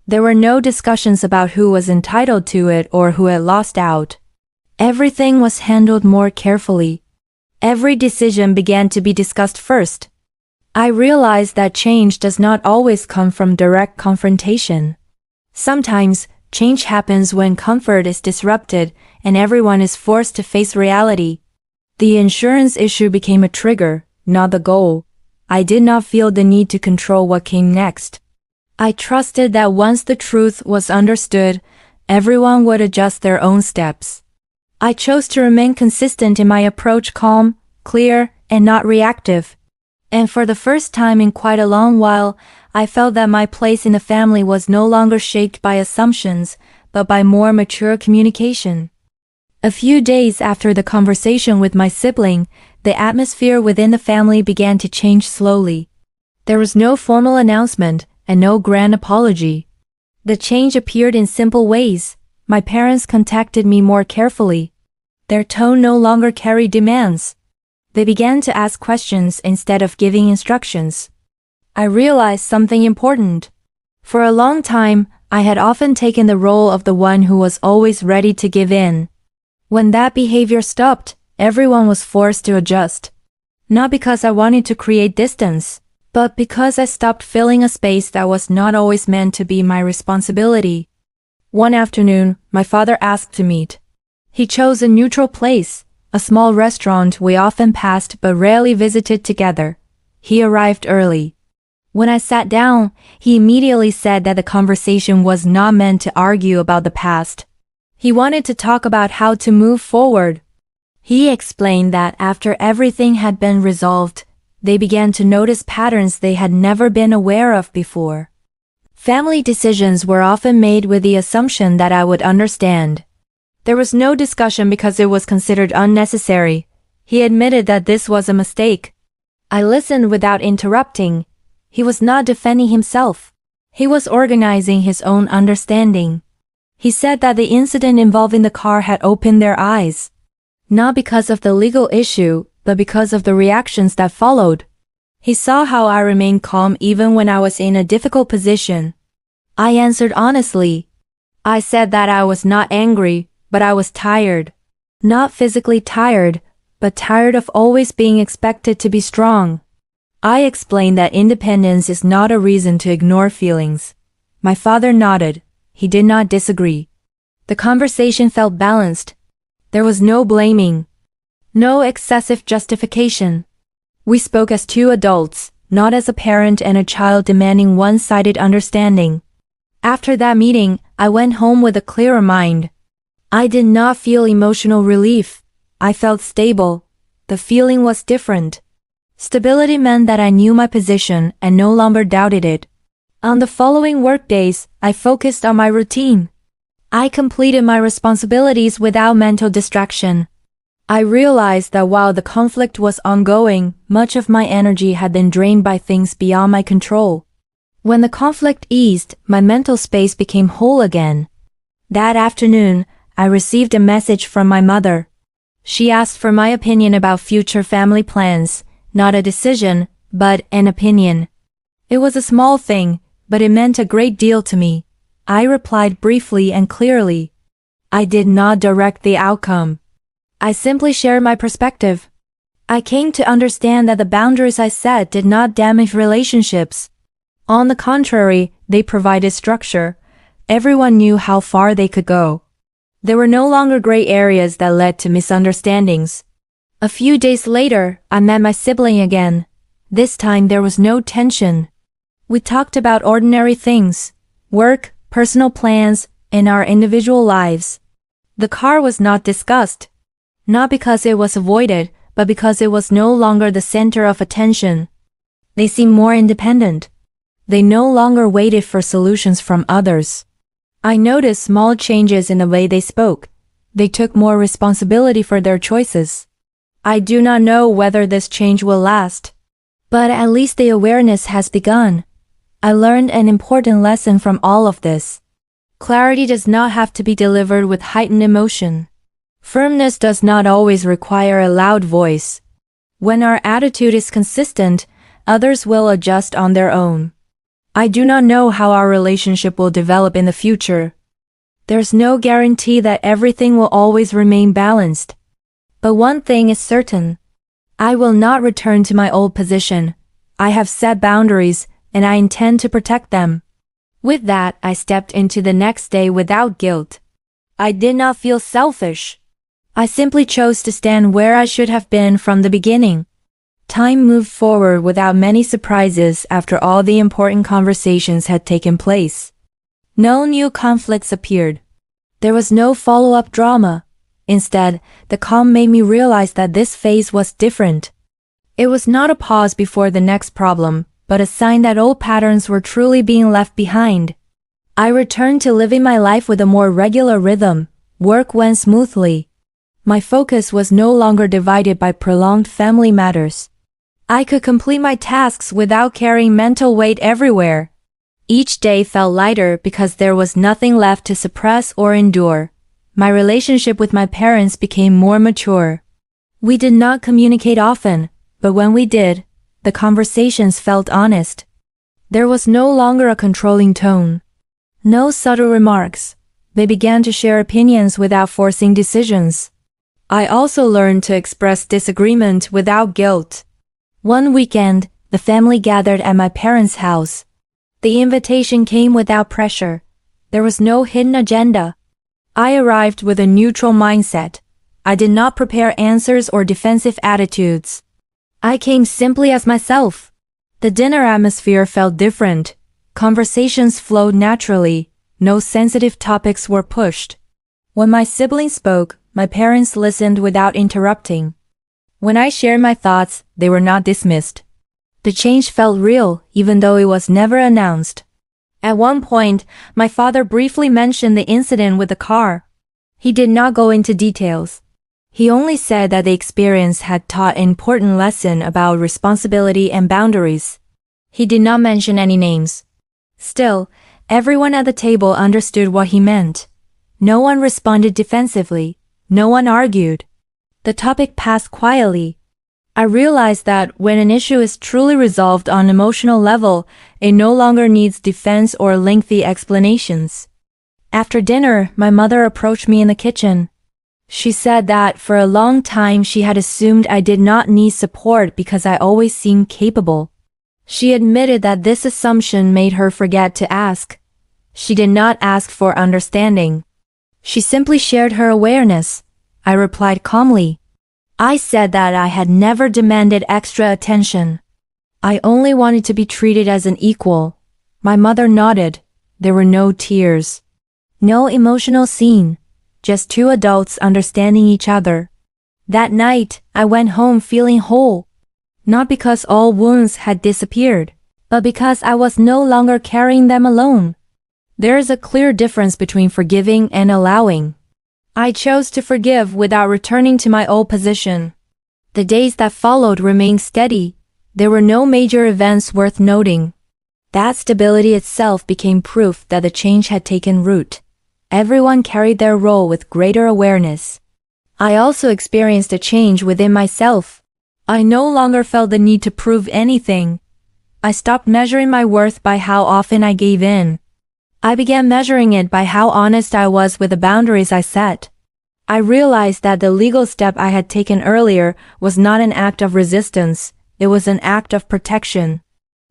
There were no discussions about who was entitled to it or who had lost out. Everything was handled more carefully. Every decision began to be discussed first. I realized that change does not always come from direct confrontation. Sometimes, change happens when comfort is disrupted and everyone is forced to face reality. The insurance issue became a trigger, not the goal. I did not feel the need to control what came next. I trusted that once the truth was understood, everyone would adjust their own steps. I chose to remain consistent in my approach, calm, clear, and not reactive. And for the first time in quite a long while, I felt that my place in the family was no longer shaped by assumptions, but by more mature communication. A few days after the conversation with my sibling, the atmosphere within the family began to change slowly. There was no formal announcement and no grand apology. The change appeared in simple ways. My parents contacted me more carefully. Their tone no longer carried demands. They began to ask questions instead of giving instructions. I realized something important. For a long time, I had often taken the role of the one who was always ready to give in. When that behavior stopped, everyone was forced to adjust. Not because I wanted to create distance, but because I stopped filling a space that was not always meant to be my responsibility. One afternoon, my father asked to meet. He chose a neutral place, a small restaurant we often passed but rarely visited together. He arrived early. When I sat down, he immediately said that the conversation was not meant to argue about the past. He wanted to talk about how to move forward. He explained that after everything had been resolved, they began to notice patterns they had never been aware of before. Family decisions were often made with the assumption that I would understand. There was no discussion because it was considered unnecessary. He admitted that this was a mistake. I listened without interrupting. He was not defending himself. He was organizing his own understanding. He said that the incident involving the car had opened their eyes. Not because of the legal issue, but because of the reactions that followed. He saw how I remained calm even when I was in a difficult position. I answered honestly. I said that I was not angry, but I was tired. Not physically tired, but tired of always being expected to be strong. I explained that independence is not a reason to ignore feelings. My father nodded. He did not disagree. The conversation felt balanced. There was no blaming. No excessive justification. We spoke as two adults, not as a parent and a child demanding one-sided understanding. After that meeting, I went home with a clearer mind. I did not feel emotional relief. I felt stable. The feeling was different. Stability meant that I knew my position and no longer doubted it. On the following workdays, I focused on my routine. I completed my responsibilities without mental distraction. I realized that while the conflict was ongoing, much of my energy had been drained by things beyond my control. When the conflict eased, my mental space became whole again. That afternoon, I received a message from my mother. She asked for my opinion about future family plans, not a decision, but an opinion. It was a small thing, but it meant a great deal to me. I replied briefly and clearly. I did not direct the outcome. I simply shared my perspective. I came to understand that the boundaries I set did not damage relationships. On the contrary, they provided structure. Everyone knew how far they could go. There were no longer gray areas that led to misunderstandings. A few days later, I met my sibling again. This time there was no tension. We talked about ordinary things, work, personal plans, and our individual lives. The car was not discussed. Not because it was avoided, but because it was no longer the center of attention. They seemed more independent. They no longer waited for solutions from others. I noticed small changes in the way they spoke. They took more responsibility for their choices. I do not know whether this change will last, but at least the awareness has begun. I learned an important lesson from all of this. Clarity does not have to be delivered with heightened emotion. Firmness does not always require a loud voice. When our attitude is consistent, others will adjust on their own. I do not know how our relationship will develop in the future. There's no guarantee that everything will always remain balanced. But one thing is certain. I will not return to my old position. I have set boundaries, and I intend to protect them. With that, I stepped into the next day without guilt. I did not feel selfish. I simply chose to stand where I should have been from the beginning. Time moved forward without many surprises after all the important conversations had taken place. No new conflicts appeared. There was no follow-up drama. Instead, the calm made me realize that this phase was different. It was not a pause before the next problem, but a sign that old patterns were truly being left behind. I returned to living my life with a more regular rhythm. Work went smoothly. My focus was no longer divided by prolonged family matters. I could complete my tasks without carrying mental weight everywhere. Each day felt lighter because there was nothing left to suppress or endure. My relationship with my parents became more mature. We did not communicate often, but when we did, the conversations felt honest. There was no longer a controlling tone. No subtle remarks. They began to share opinions without forcing decisions. I also learned to express disagreement without guilt. One weekend, the family gathered at my parents' house. The invitation came without pressure. There was no hidden agenda. I arrived with a neutral mindset. I did not prepare answers or defensive attitudes. I came simply as myself. The dinner atmosphere felt different. Conversations flowed naturally. No sensitive topics were pushed. When my siblings spoke, my parents listened without interrupting. When I shared my thoughts, they were not dismissed. The change felt real, even though it was never announced. At one point, my father briefly mentioned the incident with the car. He did not go into details. He only said that the experience had taught an important lesson about responsibility and boundaries. He did not mention any names. Still, everyone at the table understood what he meant. No one responded defensively. No one argued. The topic passed quietly. I realized that when an issue is truly resolved on an emotional level, it no longer needs defense or lengthy explanations. After dinner, my mother approached me in the kitchen. She said that for a long time she had assumed I did not need support because I always seemed capable. She admitted that this assumption made her forget to ask. She did not ask for understanding. She simply shared her awareness. I replied calmly. I said that I had never demanded extra attention. I only wanted to be treated as an equal. My mother nodded. There were no tears. No emotional scene. Just two adults understanding each other. That night, I went home feeling whole. Not because all wounds had disappeared, but because I was no longer carrying them alone. There is a clear difference between forgiving and allowing. I chose to forgive without returning to my old position. The days that followed remained steady. There were no major events worth noting. That stability itself became proof that the change had taken root. Everyone carried their role with greater awareness. I also experienced a change within myself. I no longer felt the need to prove anything. I stopped measuring my worth by how often I gave in. I began measuring it by how honest I was with the boundaries I set. I realized that the legal step I had taken earlier was not an act of resistance, it was an act of protection.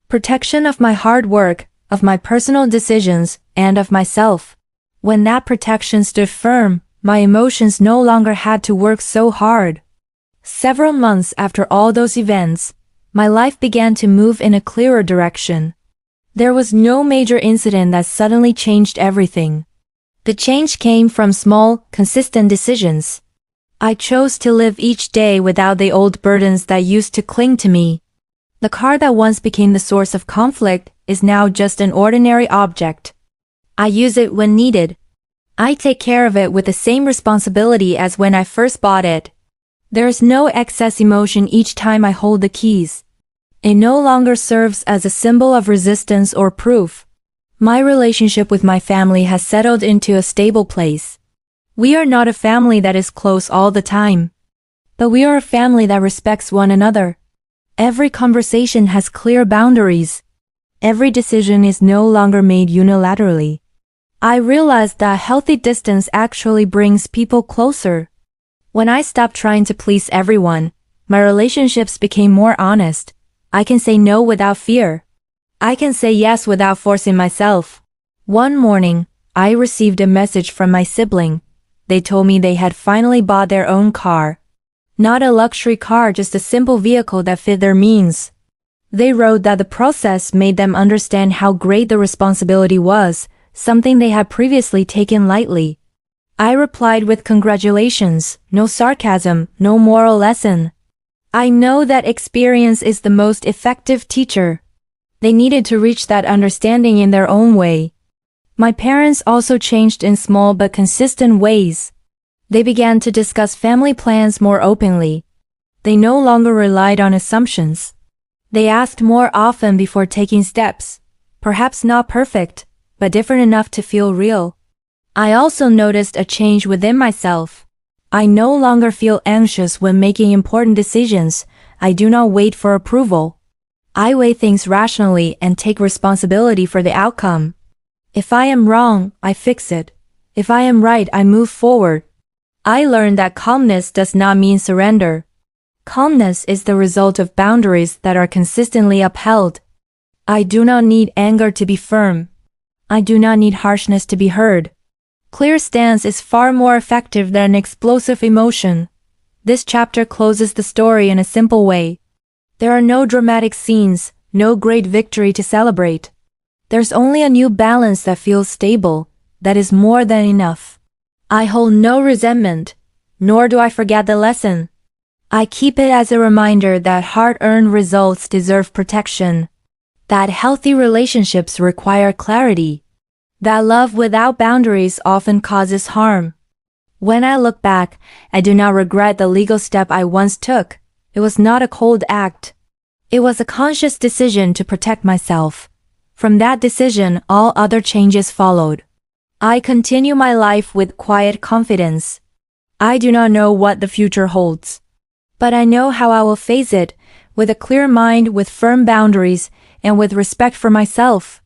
Protection of my hard work, of my personal decisions, and of myself. When that protection stood firm, my emotions no longer had to work so hard. Several months after all those events, my life began to move in a clearer direction. There was no major incident that suddenly changed everything. The change came from small, consistent decisions. I chose to live each day without the old burdens that used to cling to me. The car that once became the source of conflict is now just an ordinary object. I use it when needed. I take care of it with the same responsibility as when I first bought it. There is no excess emotion each time I hold the keys. It no longer serves as a symbol of resistance or proof. My relationship with my family has settled into a stable place. We are not a family that is close all the time, but we are a family that respects one another. Every conversation has clear boundaries. Every decision is no longer made unilaterally. I realized that healthy distance actually brings people closer. When I stopped trying to please everyone, my relationships became more honest. I can say no without fear. I can say yes without forcing myself. One morning, I received a message from my sibling. They told me they had finally bought their own car. Not a luxury car, just a simple vehicle that fit their means. They wrote that the process made them understand how great the responsibility was, something they had previously taken lightly. I replied with congratulations, no sarcasm, no moral lesson. I know that experience is the most effective teacher. They needed to reach that understanding in their own way. My parents also changed in small but consistent ways. They began to discuss family plans more openly. They no longer relied on assumptions. They asked more often before taking steps, perhaps not perfect, but different enough to feel real. I also noticed a change within myself. I no longer feel anxious when making important decisions. I do not wait for approval. I weigh things rationally and take responsibility for the outcome. If I am wrong, I fix it. If I am right, I move forward. I learned that calmness does not mean surrender. Calmness is the result of boundaries that are consistently upheld. I do not need anger to be firm. I do not need harshness to be heard. Clear stance is far more effective than explosive emotion. This chapter closes the story in a simple way. There are no dramatic scenes, no great victory to celebrate. There's only a new balance that feels stable, that is more than enough. I hold no resentment, nor do I forget the lesson. I keep it as a reminder that hard-earned results deserve protection, that healthy relationships require clarity, that love without boundaries often causes harm. When I look back, I do not regret the legal step I once took. It was not a cold act. It was a conscious decision to protect myself. From that decision, all other changes followed. I continue my life with quiet confidence. I do not know what the future holds. But I know how I will face it, with a clear mind, with firm boundaries, and with respect for myself.